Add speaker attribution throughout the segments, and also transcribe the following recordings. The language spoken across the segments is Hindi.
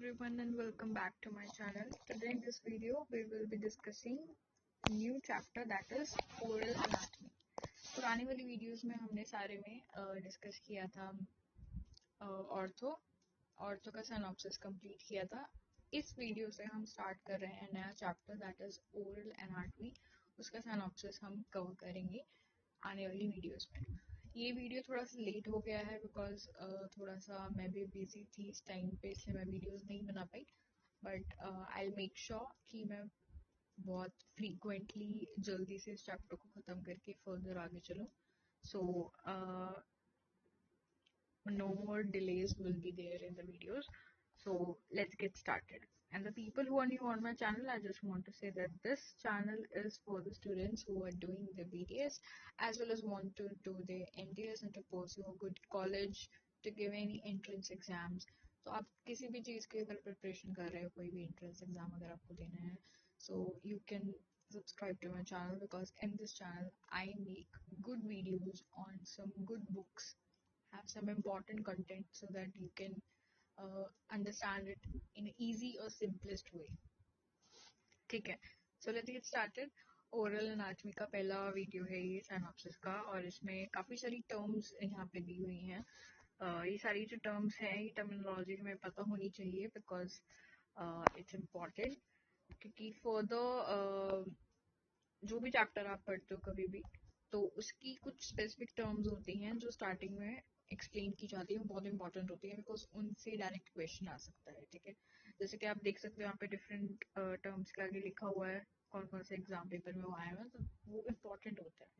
Speaker 1: everyone and welcome back to my channel. Today in this video we will be discussing new chapter that is oral anatomy. पुरानी वाली वीडियोस में हमने सारे में डिस्कस किया था ऑर्थो का सिनॉप्सिस कंप्लीट किया था. इस वीडियो से हम स्टार्ट कर रहे हैं नया chapter that is oral anatomy. उसका सिनॉप्सिस हम कवर करेंगे आने वाली वीडियोस में. ये वीडियो थोड़ा सा लेट हो गया है बिकॉज थोड़ा सा मैं भी बिजी थी इस टाइम पे, इसलिए मैं वीडियोस नहीं बना पाई. बट आई मेक श्योर कि मैं बहुत फ्रीक्वेंटली जल्दी से इस चैप्टर को ख़त्म करके फर्दर आगे चलूँ. सो no more delays will be there in the videos. So let's get started. And the people who are new on my channel, I just want to say that this channel is for the students who are doing the BTS as well as want to do the MTS and to pursue a good college, to give any entrance exams. तो आप किसी भी चीज़ की अगर प्रिपरेशन कर रहे हो, कोई भी entrance exam अगर आपको देना है, so you can subscribe to my channel because in this channel I make good videos on some good books, have some important content so that you can understand it in an easy or simplest way. ठीक है, so let's get started. Oral anatomy का पहला वीडियो है ये सिनॉप्सिस का, और इसमें काफ़ी सारी टर्म्स यहाँ पे दी हुई हैं. ये सारी जो टर्म्स हैं ये टर्मिनोलॉजी हमें पता होनी चाहिए बिकॉज इट्स इम्पॉर्टेंट. क्योंकि फर्दर जो भी चैप्टर आप पढ़ते हो कभी भी, तो उसकी कुछ स्पेसिफिक टर्म्स होती हैं जो स्टार्टिंग में एक्सप्लेन की जाती है, बहुत इंपॉर्टेंट होती है बिकॉज उनसे डायरेक्ट क्वेश्चन आ सकता है. ठीक है, जैसे कि आप देख सकते हो यहाँ पे डिफरेंट टर्म्स के आगे लिखा हुआ है कौन कौन से एग्जाम पेपर में वो आए हुए हैं, तो वो इम्पोर्टेंट होता है.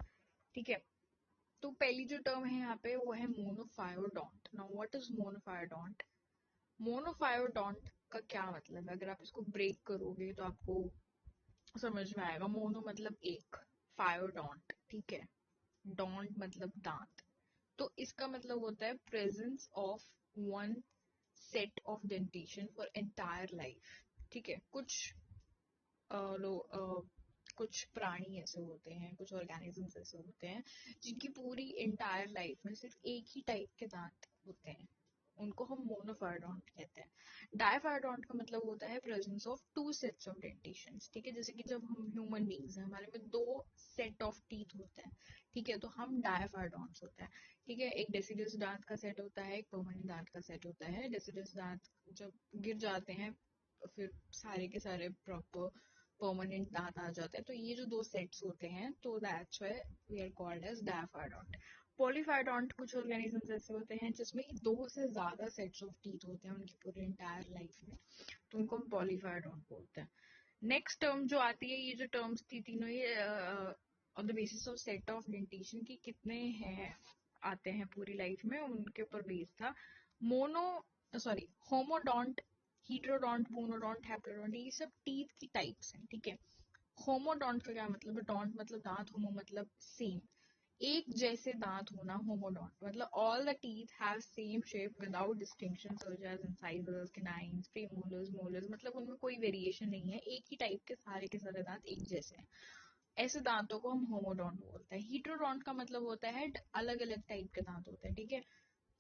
Speaker 1: ठीक है, तो पहली जो टर्म है यहाँ पे वो है मोनोफायोडोंट. Now what is मोनोफायोडोंट? मोनोफायोडोंट का क्या मतलब है? अगर आप इसको ब्रेक करोगे तो आपको समझ में आएगा. मोनो मतलब एक, फायोडोंट, ठीक है, डोंट मतलब दांत. तो इसका मतलब होता है presence of one set of dentition for entire life. ठीक है, कुछ प्राणी ऐसे होते हैं, कुछ ऑर्गेनिजम्स ऐसे होते हैं जिनकी पूरी एंटायर लाइफ में सिर्फ एक ही टाइप के दांत होते हैं, उनको हम मोनोफायोडोंट कहते हैं. डायफायोडोंट का मतलब होता है presence of two sets of dentitions. ठीक है, जैसे कि जब हम ह्यूमन बींग्स हैं, हमारे में दो सेट ऑफ टीथ होते हैं. ठीक है, तो हम डायफायोडोंट्स होते हैं. ठीक है, एक डेसिडस दांत का सेट होता है, एक परमानेंट दांत का सेट होता है. डेसिडस दांत जब गिर जाते हैं फिर सारे के सारे प्रॉपर परमानेंट दांत आ जाते हैं. तो ये जो दो सेट्स होते हैं, तो that's why we are called as diphyodont. Polyphyodont कुछ ऑर्गेनिजम्स ऐसे होते हैं जिसमें दो से ज्यादा सेट्स ऑफ टीथ होते हैं उनकी पूरी एंटायर लाइफ में, तो उनको हम पॉलीफायोडोंट बोलते हैं. नेक्स्ट टर्म जो आती है, ये जो टर्म्स थी तीनों, ये on the basis of set of dentition की कितने हैं आते हैं पूरी लाइफ में, उनके ऊपर बेस था. होमोडोंट, हीट्रोडोंट, मोनोडोंट, हैप्लोडोंट, ये सब टीथ की टाइप्स हैं. ठीक है, होमोडोंट का क्या मतलब है? डोंट मतलब दांत, होमो मतलब सेम, एक जैसे दांत होना. होमोडोंट मतलब all the teeth have same shape without distinction such as incisors, canines, premolars, molars. मतलब उनमें कोई वेरिएशन नहीं है, एक ही टाइप के सारे दांत एक जैसे हैं. ऐसे दांतों को हम होमोडोंट बोलते हैं. हीट्रोडोंट का मतलब होता है अलग अलग टाइप के दांत होते हैं. ठीक है,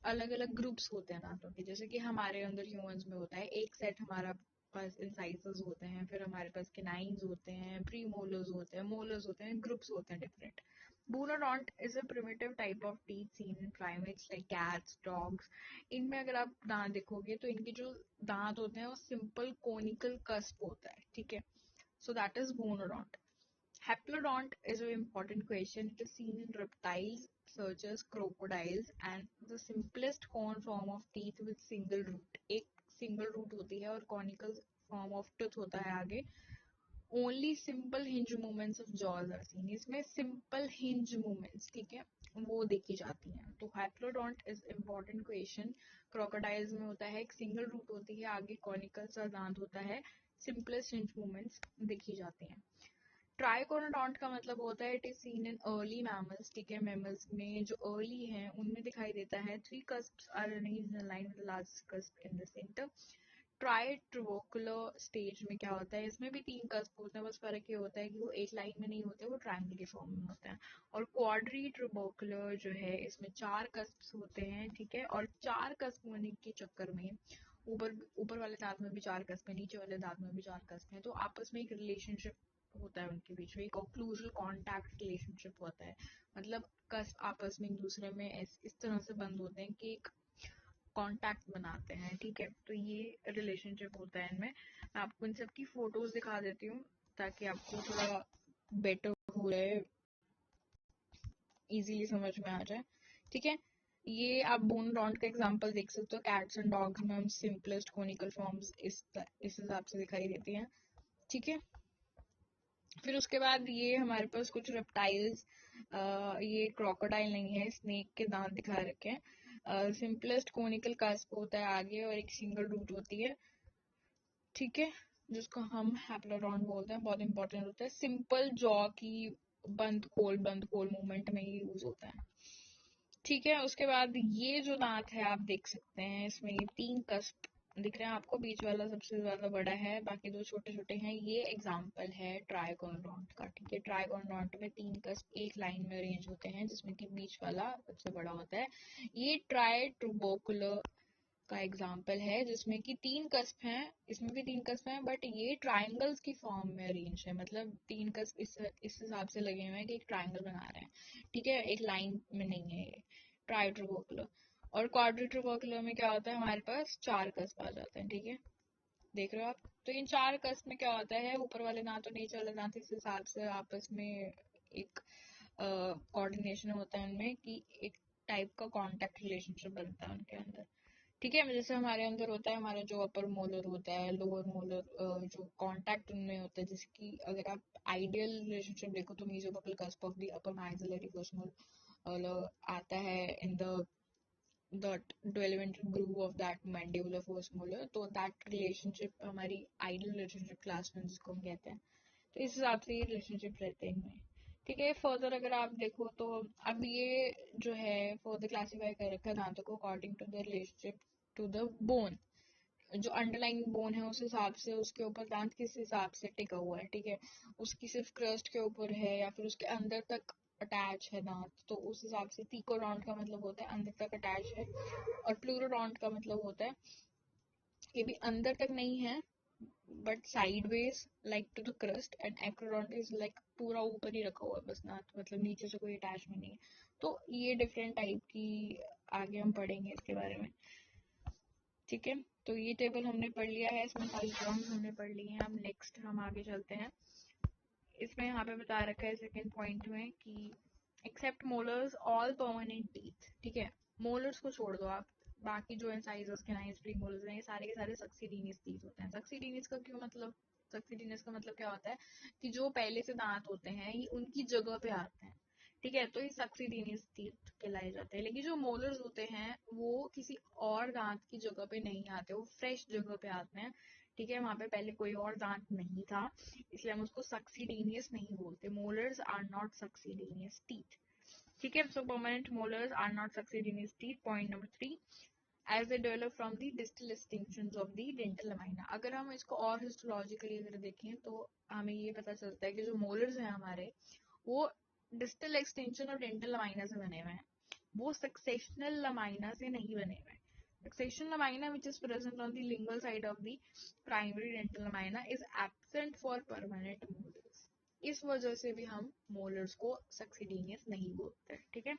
Speaker 1: अलग अलग ग्रुप्स होते हैं दांतों के. जैसे कि हमारे अंदर ह्यूमंस में होता है एक सेट, हमारा पास इंसाइजर्स होते हैं, फिर हमारे पास कैनाइन्स होते हैं, प्री मोलर्स होते हैं, मोलर्स होते हैं, ग्रुप्स होते हैं different. Bunodont is a primitive type of teeth seen in primates like cats, dogs. इनमें अगर आप दांत देखोगे तो इनके जो दांत होते हैं वो सिंपल कोनिकल कस्प होता है. ठीक है, so that is bunodont. Haplodont is an important question. It is seen in reptiles such as crocodiles and the simplest cone form of teeth with single root. एक single root होती है और conical form of tooth होता है आगे. Only simple hinge movements of jaws are seen. इसमें simple hinge movements, ठीक है, वो देखी जाती हैं. तो Haplodont is important question. Crocodiles में होता है, एक single root होती है, आगे conical सा दांत होता है, simplest hinge movements देखी जाती हैं. ट्राइकोनोडोंट का मतलब होता है it is seen in early mammals. ठीक है, मैमल्स में जो अर्ली हैं उनमें दिखाई देता है. 3 cusps are arranged in line with large cusp in the centre. Tritubercular stage में क्या होता है, इसमें भी 3 cusp होते हैं, बस फर्क ये होता है कि वो एक लाइन में नहीं होते, वो ट्रायंगल के फॉर्म में होते हैं. और क्वाड्रीट्रोवोकुलर जो है इसमें 4 cusps होते हैं. ठीक है, और 4 cusp होने के चक्कर में ऊपर ऊपर वाले दांत में भी 4 कस्में, नीचे वाले दांत में भी 4 कस्में, तो आपस में एक रिलेशनशिप होता है उनके बीच में, एक ओक्लूजल कॉन्टैक्ट रिलेशनशिप होता है। मतलब कस्प आपस में एक दूसरे में इस तरह से बंद होते हैं कि एक कॉन्टैक्ट बनाते हैं, ठीक है। तो ये रिलेशनशिप होता है इनमें। मैं आपको इन सब की फोटोज दिखा देती हूँ ताकि आपको थोड़ा बेटर हो रहे, इजीली समझ में आ जाए, ठीक है। ये आप बोन रॉन्ड का एग्जांपल देख सकते हो। कैट्स एंड डॉग्स में हम सिंपलेस्ट कोनिकल फॉर्म्स इस हिसाब से दिखाई देती हैं, ठीक है। फिर उसके बाद ये हमारे पास कुछ रेप्टाइल्स, ये क्रोकोडाइल नहीं है, स्नेक के दांत दिखा रखे हैं। सिंपलेस्ट कोनिकल कास्प होता है आगे और एक सिंगल रूट होती है, ठीक है, जिसको हम हैप्लोडॉन बोलते हैं। बहुत इंपॉर्टेंट होता है, सिंपल जॉ की बंद खोल मूवमेंट में ये यूज होता है, ठीक है। उसके बाद ये जो दांत है आप देख सकते हैं, इसमें ये 3 कस्प दिख रहे हैं आपको, बीच वाला सबसे ज्यादा बड़ा है, बाकी 2 छोटे छोटे हैं। ये एग्जाम्पल है ट्राइगोनोडोंट का, ठीक है। ट्राइगोनोडोंट में 3 कस्प एक लाइन में अरेंज होते हैं, जिसमें कि बीच वाला सबसे बड़ा होता है। ये ट्राई ट्रूबोकुलर का एग्जाम्पल है, जिसमें कि 3 कस्प हैं, इसमें भी 3 कस्प हैं, बट ये ट्राइंगल्स की फॉर्म में अरेंज है। मतलब 3 कस्प इस हिसाब से लगे हुए हैं कि एक ट्राइंगल बना रहे हैं, ठीक है, एक लाइन में नहीं है ये ट्राइट्रोवोकुलर। और क्वाड्रिट्रोवोकुलर में क्या होता है, हमारे पास 4 कस्प आ जाते हैं, ठीक है, देख रहे हो आप। तो इन 4 कस्प में क्या होता है, ऊपर वाले दांत और नीचे वाले दांत इस हिसाब से आपस में एक कोऑर्डिनेशन होता है उनमें, कि एक टाइप का कॉन्टेक्ट रिलेशनशिप बनता है उनके अंदर, ठीक है। जैसे हमारे अंदर होता है, हमारा जो अपर मोलर होता है, लोअर मोलर, जो कांटेक्ट उनमें होता है, जिसकी अगर आप आइडियल रिलेशनशिप देखो तो mesiobuccal cusp of the upper maxillary first molar आता है in the developmental groove of that mandibular first molar, तो that relationship हमारी आइडियल रिलेशनशिप क्लास में जिसको हम कहते हैं। तो इस हिसाब से ये रिलेशनशिप रहते हैं इनमें, ठीक है। फर्दर अगर आप देखो तो अब ये जो है फर्दर क्लासीफाई कर रखा है दांतों को according to the relationship to the bone. जो अंडरलाइंग बोन है उस हिसाब से उसके ऊपर दांत किस हिसाब से टिका हुआ है, ठीक है, उसकी सिर्फ क्रस्ट के ऊपर है या फिर उसके अंदर तक अटैच है दांत, तो उस हिसाब से थीकोडोंट का मतलब होता है अंदर तक अटैच है, और प्लूरोडोंट का मतलब होता है ये भी अंदर तक नहीं है but sideways like to the crust, and acrodont is like पूरा ऊपर ही रखा हुआ है बस दांत, मतलब नीचे से कोई अटैचमेंट नहीं है। तो ये डिफरेंट टाइप की आगे हम पढ़ेंगे इसके बारे में, ठीक है। तो ये टेबल हमने पढ़ लिया है, इसमें सारी टर्म्स हमने पढ़ ली हैं। अब नेक्स्ट हम आगे चलते हैं। इसमें यहाँ पे बता रखा है सेकंड पॉइंट में कि except molars all permanent teeth, ठीक है। मोलर्स को छोड़ दो आप, बाकी जो इंसाइजर्स के नाइस प्री मोलर्स हैं, ये सारे के सारे सक्सीडिनियस टीथ होते हैं। सक्सीडिनियस का क्यों मतलब, सक्सीडिनियस का मतलब क्या होता है कि जो पहले से दांत होते हैं ये उनकी जगह पे आते हैं, ठीक है, तो ये सक्सीडिनियस टीथ कहलाए जाते हैं। लेकिन जो मोलर्स होते हैं वो किसी और दांत की जगह पे नहीं आते, वो फ्रेश जगह पे आते हैं, ठीक है। वहां पे पहले कोई और दांत नहीं था, इसलिए हम उसको सक्सीडिनियस नहीं बोलते। Molars are not succedaneous teeth, ठीक है। So permanent molars are not succedaneous teeth. Point number 3, as they develop from the distal distinctions of the dental lamina. अगर हम इसको और हिस्टोलॉजिकली अगर देखें तो हमें ये पता चलता है कि जो मोलर्स हैं हमारे, वो डिस्टल एक्सटेंशन और डेंटल लमाइना से बने हुए हैं, वो सक्सेशनल लमाइना से नहीं बने हुए हैं। Succession lamina, which is present on the lingual side of the primary dental lamina, is absent for permanent molars. इस वजह से भी हम मोलर्स को सक्सीडिनियस नहीं बोलते, ठीक है।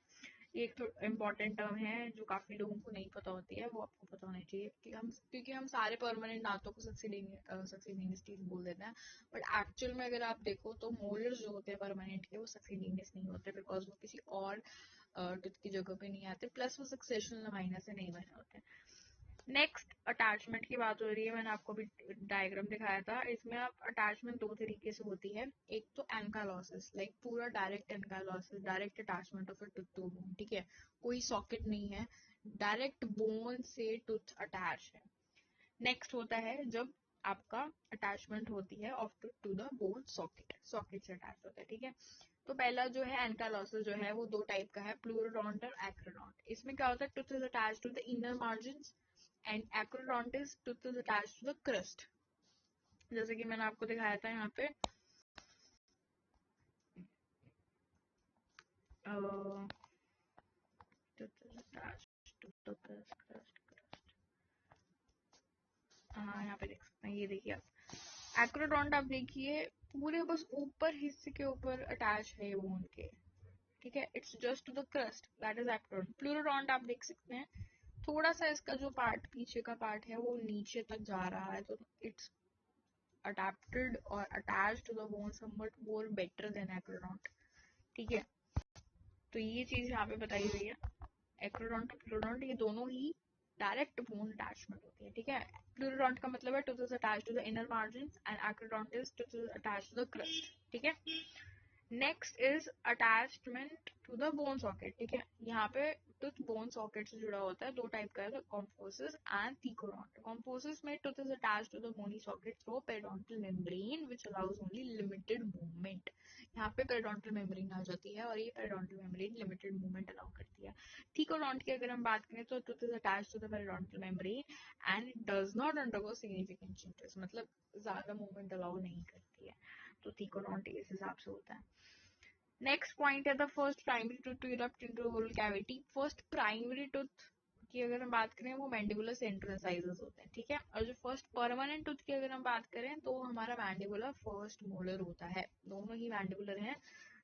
Speaker 1: ये एक तो इम्पॉर्टेंट टर्म है जो काफी लोगों को नहीं पता होती है, वो आपको पता होना चाहिए कि क्योंकि हम सारे परमानेंट दांतों को सक्सीडिनियस टीथ बोल देते हैं, बट एक्चुअल में अगर आप देखो तो मोलर्स जो होते हैं परमानेंट के, वो सक्सीडिनियस नहीं होते, बिकॉज वो किसी और टीथ की जगह पे नहीं आते, प्लस वो सक्सेशनल लमाइना से नहीं बने होते। नेक्स्ट अटैचमेंट की बात हो रही है, मैंने आपको भी डायग्राम दिखाया था। इसमें आप अटैचमेंट 2 तरीके से होती है। एक तो एंकालोसिस, लाइक पूरा direct ankylosis, direct attachment of a tooth to bone, ठीक है, कोई सॉकेट नहीं है, डायरेक्ट बोन से टूथ अटैच है। नेक्स्ट होता है जब आपका अटैचमेंट होती है of tooth to the bone socket, socket से अटैच होता है, ठीक है। तो पहला जो है एंकालोसिस जो है वो 2 टाइप का है, प्लूरोडोंट और एक्रोडोंट। इसमें क्या होता है, tooth is attached to the inner margins, and acrodontic tooth is attached to the crest, जैसे कि मैंने आपको दिखाया था यहाँ पे। Tooth is attached to the crest, हाँ यहाँ पे देख सकते हैं, ये देखिए आप एक्रोडोंट, आप देखिए पूरे बस ऊपर हिस्से के ऊपर अटैच है बोन के, ठीक है, it's just to the crust, that is acrodont. Pleurodont आप देख सकते हैं थोड़ा सा इसका जो पार्ट पीछे का पार्ट है वो नीचे तक जा रहा है, तो इट्स अडेप्टेड और attached to the bone somewhat more better than acrodont, ठीक है। तो ये चीज यहाँ पे बताई गई है, एक्रोडोंट और प्लूरोडोंट ये दोनों ही डायरेक्ट बोन अटैचमेंट होती है, ठीक है। प्लूरोडोंट का मतलब है tooth is attached to the inner margin and acrodont is tooth is attached to the crust, ठीक है। Next is attachment to the bone socket, ठीक है। यहाँ पे टूथ बोन सॉकेट से जुड़ा होता है, दो टाइप का है, कॉम्फोसिस एंड थीकोडोंट। कॉम्फोसिस में tooth is attached to the bony socket through periodontal membrane which allows only limited movement. यहाँ पे पेरिडोंटल मेम्ब्रेन आ जाती है और ये periodontal membrane limited movement allow करती है। थीकोडोंट की अगर हम बात करें तो tooth is attached to the periodontal membrane and it does not undergo significant changes, मतलब ज्यादा मूवमेंट अलाउ नहीं करती है, तो थीकोडोंट इस हिसाब से होता है। नेक्स्ट पॉइंट है the first primary tooth to erupt into oral cavity. First primary tooth की अगर हम बात करें वो मैंडिबुलर सेंट्रल इंसाइजर्स होते हैं, ठीक है। और जो फर्स्ट परमानेंट टूथ की अगर हम बात करें तो हमारा मैंडिबुलर फर्स्ट मोलर होता है, दोनों ही मैंडिबुलर हैं।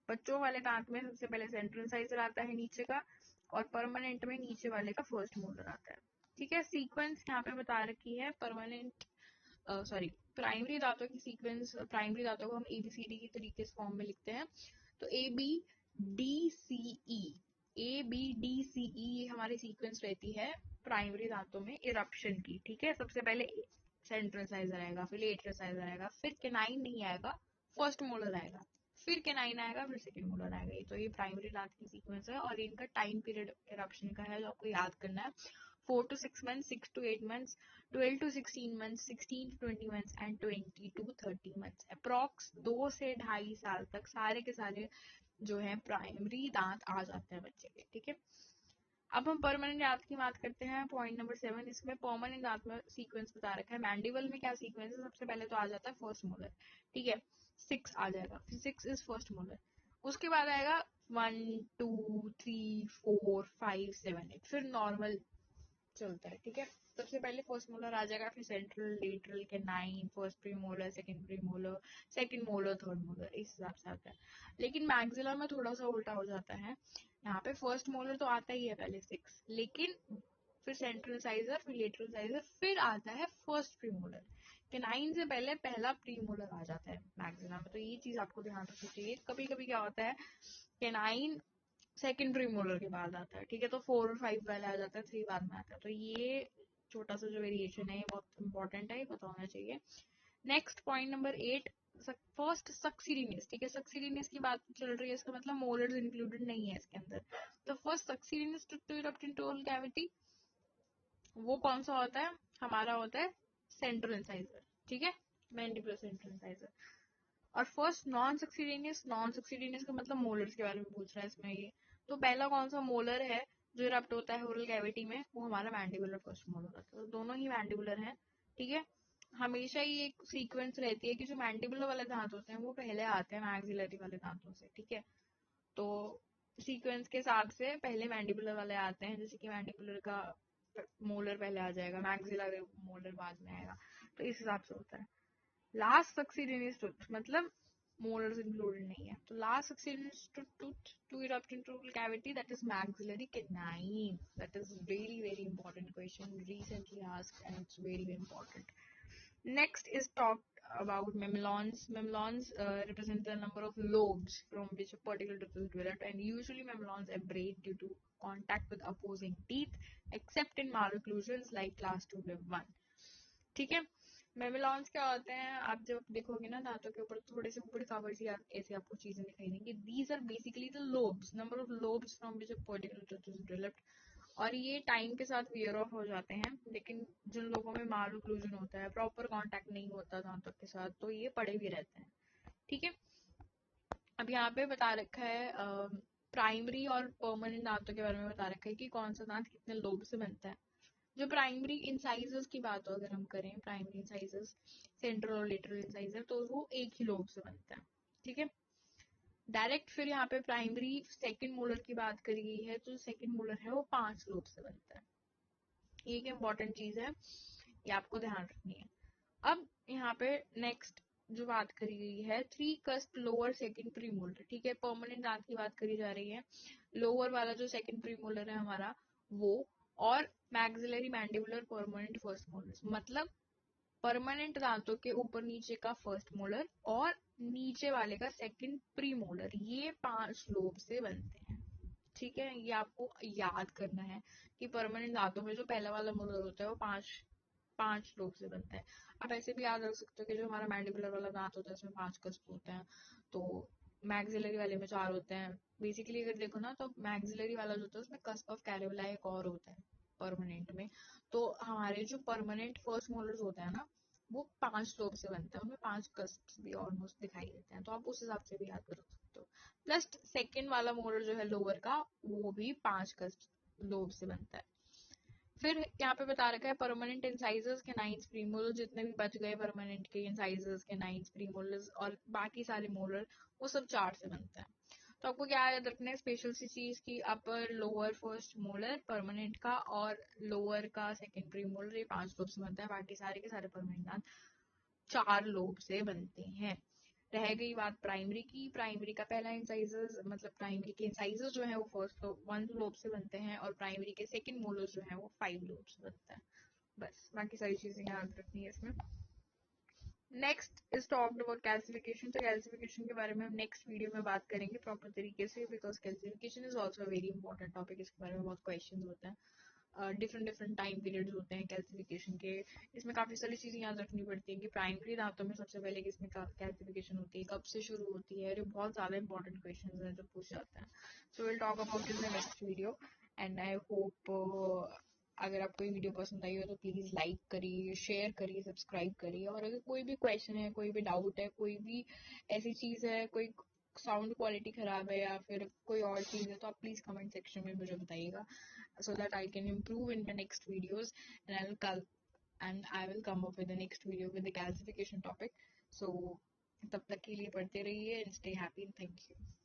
Speaker 1: बच्चों वाले दांत में सबसे पहले सेंट्रल इंसाइजर आता है नीचे का, और परमानेंट में नीचे वाले का फर्स्ट मोलर आता है, ठीक है। सीक्वेंस यहाँ पे बता रखी है परमानेंट, सॉरी, प्राइमरी दांतों की सीक्वेंस, प्राइमरी दांतों को हम ABCD की तरीके से फॉर्म में लिखते हैं, तो ABDCE, ABDCE ये हमारी सीक्वेंस रहती है प्राइमरी दांतों में इरप्शन की, ठीक है। सबसे पहले सेंट्रल इंसाइजर आएगा, फिर लेटरल इंसाइजर आएगा, फिर केनाइन नहीं आएगा, फर्स्ट मोलर आएगा, फिर केनाइन आएगा, फिर सेकंड मोलर आएगा। ये तो ये प्राइमरी दांत की सीक्वेंस है और इनका टाइम पीरियड इरप्शन का है जो आपको याद करना है, 4 to 6 months, 6 to 8 months, 12 to 16 months, 16 to 20 months and 20 to 30 months। Approx 2 से 2.5 साल तक सारे के सारे जो है प्राइमरी दांत आ जाते हैं बच्चे के, ठीक है। अब हम परमानेंट दांत की बात करते हैं, पॉइंट नंबर 7। इसमें परमानेंट दांत में सीक्वेंस बता रखा है। मैंडिबल में क्या सीक्वेंस है, सबसे पहले तो आ जाता है फर्स्ट मोलर, ठीक है, 6 आ जाएगा, फिर 6 इज फर्स्ट मोलर, उसके बाद आएगा 1 2 3 4 5 7 8, फिर नॉर्मल चलता है, ठीक है। सबसे पहले फर्स्ट मोलर आ जाएगा, फिर central, lateral, canine, first premolar, second premolar, second molar, third molar, इस हिसाब से आता है। लेकिन मैक्सिलर में थोड़ा सा उल्टा हो जाता है, यहाँ पे फर्स्ट मोलर तो आता ही है पहले 6, लेकिन फिर सेंट्रल साइजर, फिर लेटरल साइजर, फिर आता है फर्स्ट प्रीमोलर। कैनाइन से पहले पहला प्रीमोलर आ जाता है मैक्सिलर में, तो ये चीज आपको ध्यान रखनी चाहिए। कभी कभी क्या होता है, कैनाइन सेकंड प्रीमोलर के बाद आता है, ठीक है, तो 4 और 5 पहले आ जाता है, 3 बाद में आता है, तो ये छोटा सा जो वेरिएशन है ये बहुत इंपॉर्टेंट है, ये पता होना चाहिए। नेक्स्ट पॉइंट नंबर 8, फर्स्ट सक्सीडिनियस, ठीक है। सक्सीडिनियस की बात चल रही है, इसका मतलब मोलर्स इंक्लूडेड नहीं है इसके अंदर। तो first succedaneous to erupt into oral cavity वो कौन सा होता है, हमारा होता है सेंट्रल इंसाइजर, ठीक है, मैंडिबुलर सेंट्रल इंसाइजर। और फर्स्ट नॉन सक्सीडिनियस का मतलब मोलर्स के बारे में पूछ रहा है इसमें ये, तो पहला कौन सा मोलर है जो इरप्ट होता है ओरल कैविटी में, वो हमारा मैंडिबुलर फर्स्ट मोलर होता है, तो दोनों ही मैंडिबुलर हैं, ठीक है। हमेशा ही एक सीक्वेंस रहती है कि जो मैंडिबुलर वाले दांत होते हैं वो पहले आते हैं मैक्सिलरी वाले दांतों से, ठीक है। तो सीक्वेंस के हिसाब से पहले मैंडिबुलर वाले आते हैं, जैसे कि मैंडिबुलर का मोलर पहले आ जाएगा, मैक्सिलरी मोलर बाद में आएगा, तो इस हिसाब से होता है। लास्ट सक्सीडियस टूथ मतलब molars included नहीं है, तो last सक्सीडियस tooth to erupt into oral cavity, that is maxillary canine. That is very very important question, recently asked, and it's very very important. Next is talked about mamelons. Mamelons represent the number of lobes from which a particular tooth is developed, and usually mamelons abrade due to contact with opposing teeth, except in malocclusions like class 2 lib 1, ठीक है। मेमेलॉन्स क्या होते हैं, आप जब देखोगे ना दांतों के ऊपर थोड़े से ऊपर कवर सी ऐसे आपको चीजें दिखाई देंगी, these are basically the lobes, number of lobes from which a particular tooth is developed, और ये टाइम के साथ वियर ऑफ हो जाते हैं, लेकिन जिन लोगों में माल ओक्लूजन होता है, प्रॉपर कांटेक्ट नहीं होता दांतों के साथ, तो ये पड़े भी रहते हैं, ठीक है। अब यहाँ पे बता रखा है प्राइमरी और परमानेंट दांतों के बारे में बता रखा है कि कौन सा दांत कितने लोब से बनता है। जो प्राइमरी इंसाइजर्स की बात हो अगर हम करें, प्राइमरी इंसाइजर्स सेंट्रल और लेटरल इंसाइजर, तो वो एक ही लोब से बनता है, ठीक है। डायरेक्ट फिर यहाँ पे प्राइमरी सेकंड मोलर की बात करी गई है, तो सेकंड मोलर है वो 5 लोब से बनता है। एक इम्पॉर्टेंट चीज है ये आपको ध्यान रखनी है। अब यहाँ पे नेक्स्ट जो बात करी गई है, 3 कस्प लोअर सेकंड प्रीमोलर, ठीक है, परमानेंट दांत की बात करी जा रही है। लोअर वाला जो सेकंड प्रीमोलर है हमारा वो, और maxillary mandibular permanent first molar, मतलब परमानेंट दांतों के ऊपर नीचे का फर्स्ट मोलर और नीचे वाले का सेकंड प्री मोलर, ये 5 लोब से बनते हैं। ठीक है, ये आपको याद करना है कि परमानेंट दांतों में जो पहला वाला मोलर होता है वो पांच पांच लोब से बनता है। आप ऐसे भी याद रख सकते हो कि जो हमारा मैंडिबुलर वाला दांत होता है उसमें 5 कस्प होते हैं, तो मैक्सिलरी वाले में 4 होते हैं। बेसिकली अगर देखो ना तो मैक्सिलरी वाला जो होता है उसमें कस्प ऑफ कैरियोला एक और होता है परमानेंट में। तो हमारे जो परमानेंट फर्स्ट मोलर्स होते हैं ना वो 5 लोब से बनते हैं, उनमें 5 कस्प भी ऑलमोस्ट दिखाई देते हैं, तो आप उस हिसाब से भी याद कर सकते हो। प्लस सेकेंड वाला मोलर जो है लोअर का वो भी 5 कस्प लोब से बनता है। फिर यहाँ पे बता रखा है परमानेंट इंसाइजर्स के 9 प्रीमोलर, जितने भी बच गए परमानेंट के इंसाइजर्स के 9 प्रीमोलर्स और बाकी सारे मोलर वो सब 4 से बनते हैं। तो आपको क्या याद रखना है स्पेशल सी चीज की, upper lower first molar permanent का और लोअर का सेकंड प्रीमोलर, ये 5 लोब से बनता है, बाकी सारे के सारे परमानेंट दांत 4 लोब से बनते हैं। रह गई बात प्राइमरी की, प्राइमरी का पहला इंसाइजर्स मतलब प्राइमरी के इंसाइजर्स जो है वो फर्स्ट 1 लोब से बनते हैं और प्राइमरी के सेकंड मोलर जो है वो 5 लोब से बनता है। बस बाकी सारी चीजें याद रखनी है इसमें। Next is talked about calcification, तो कैल्सिफिकेशन के बारे में हम नेक्स्ट वीडियो में बात करेंगे प्रॉपर तरीके से, because calcification is also very important topic, इसके बारे में बहुत क्वेश्चन होते हैं, डिफरेंट डिफरेंट टाइम पीरियड्स होते हैं कैल्सिफिकेशन के। इसमें काफी सारी चीजें याद रखनी पड़ती है कि प्राइमरी दांतों में सबसे पहले किसमें कैल्सिफिकेशन होती है, कब से शुरू होती है, और ये बहुत ज्यादा इंपॉर्टेंट क्वेश्चन है जो पूछ जाते हैं। So will talk about in the next video, and I hope अगर आपको ये वीडियो पसंद आई हो तो प्लीज लाइक करिए, शेयर करिए, सब्सक्राइब करिए, और अगर कोई भी क्वेश्चन है, कोई भी डाउट है, कोई भी ऐसी चीज है, कोई साउंड क्वालिटी खराब है या फिर कोई और चीज है, तो आप प्लीज कमेंट सेक्शन में मुझे बताइएगा, so that I can improve in the next videos, and I will come up with the next video with the calcification topic. So तब तक के लिए पढ़ते रहिए and stay happy and thank you.